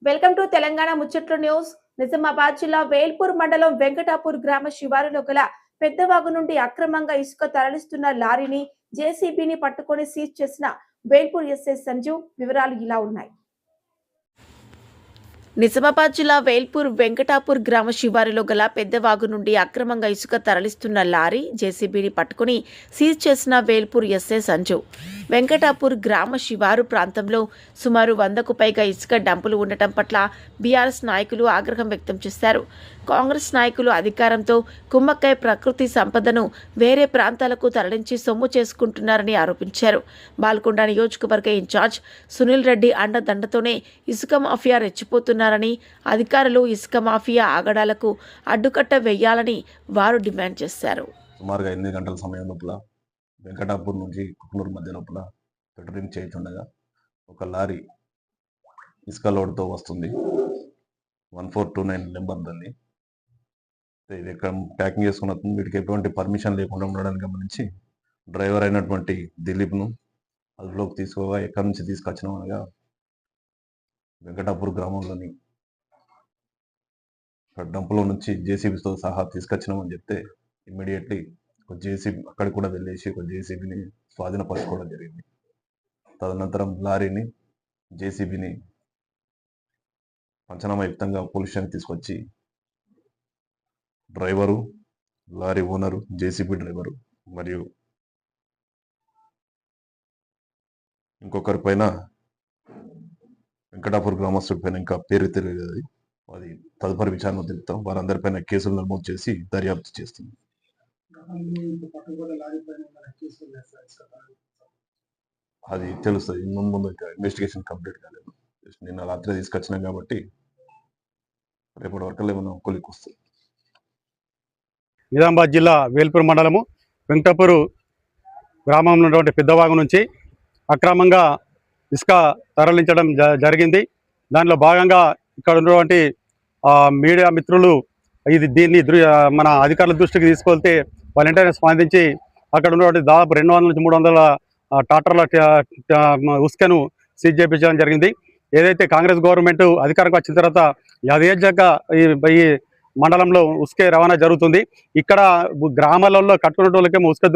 Welcome to Telangana ముచ్చట్లు news. Nizamabad జిల్లా వేల్పూర్ మండలం వెంకటాపూర్ గ్రామ శివారులో గల పెద్దవాగు నుండి అక్రమంగా ఇసుక తరలిస్తున్న లారీని జేసీబీని పట్టుకొని సీజ్ చేసిన వేల్పూర్ ఎస్ఐ సంజీవ్. వివరాలు ఇలా ఉన్నాయి. నిజామాబాద్ జిల్లా వేల్పూర్ వెంకటాపూర్ గ్రామ శివారులో గల పెద్దవాగు నుండి అక్రమంగా ఇసుక తరలిస్తున్న లారీ జేసీబీని పట్టుకుని సీజ్ చేసిన వేల్పూర్ ఎస్ఐ సంజు. వెంకటాపూర్ గ్రామ శివారు ప్రాంతంలో సుమారు 100కు పైగా ఇసుక డంపులు ఉండటం పట్ల బీఆర్ఎస్ నాయకులు ఆగ్రహం వ్యక్తం చేశారు. కాంగ్రెస్ నాయకులు అధికారంతో కుమ్మక్కై ప్రకృతి సంపదను వేరే ప్రాంతాలకు తరలించి సొమ్ము చేసుకుంటున్నారని ఆరోపించారు. బాల్కొండ నియోజకవర్గ ఇన్ఛార్జ్ సునీల్ రెడ్డి అండదండతోనే ఇసుక మాఫియా రెచ్చిపోతున్నారని, అధికారులు ఇసుక మాఫియా ఆగడాలకు అడ్డుకట్ట వేయాలని వారు డిమాండ్ చేశారు. సుమారుగా 8 గంటల సమయం లోపల వెంకటాపూర్ నుంచి కుక్నూరు మధ్య లోపల పెట్రోలింగ్ చేస్తుండగా ఒక లారీ ఇసుక లోడ్తో వస్తుంది. 1429 నెంబర్ దాన్ని. ఇది ఎక్కడ ప్యాకింగ్ చేసుకున్న వీటికి ఎటువంటి పర్మిషన్ లేకుండా ఉండడానికి గమనించి డ్రైవర్ అయినటువంటి దిలీప్ను అదుపులోకి తీసుకోగా ఎక్కడి నుంచి తీసుకొచ్చినాం అనగా వెంకటాపూర్ గ్రామంలోని డంపులో నుంచి జేసీబీతో సహా తీసుకొచ్చినామని చెప్తే ఇమ్మీడియట్లీ ఒక జేసీబీ అక్కడికి కూడా వెళ్ళేసి ఒక జేసీబీని స్వాధీనపరచుకోవడం జరిగింది. తదనంతరం లారీని జేసీబీని పంచనామాయుక్తంగా పోలీస్ స్టేషన్కి తీసుకొచ్చి driver, lorry owner, JCB driver మరియు ఇంకొకరి పైన వెంకటాపూర్ గ్రామస్తుడి పైన ఇంకా పేరు తెలియదు. అది తదుపరి విచారణ తెలుపుతాం. వారందరిపైన కేసులు నమోదు చేసి దర్యాప్తు చేస్తుంది. అది తెలుస్తుంది. ముందు ఇన్వెస్టిగేషన్ కంప్లీట్ కాలేదు. నిన్న రాత్రి తీసుకొచ్చినాం కాబట్టి రేపటి వరకు ఏమన్నా కొలికి వస్తుంది. నిజామాబాద్ జిల్లా వేల్పూర్ మండలము వెంకటాపూర్ గ్రామంలో ఉన్నటువంటి పెద్దవాగు నుంచి అక్రమంగా ఇసుక తరలించడం జరిగింది. దానిలో భాగంగా ఇక్కడ ఉన్నటువంటి మీడియా మిత్రులు దీన్ని మన అధికారుల దృష్టికి తీసుకెళ్తే వాళ్ళు వెంటనే స్పందించి అక్కడ ఉన్నటువంటి దాదాపు 200 నుంచి 300 ట్రాక్టర్ల ఇసుకను సీజ్ చేయించడం జరిగింది. ఏదైతే కాంగ్రెస్ గవర్నమెంట్ అధికారంకి వచ్చిన తర్వాత యథేచ్ఛగా ఈ మండలంలో ఉసుకే రవాణా జరుగుతుంది. ఇక్కడ గ్రామాలలో కట్టుకునే వాళ్ళకేమో ఉసుక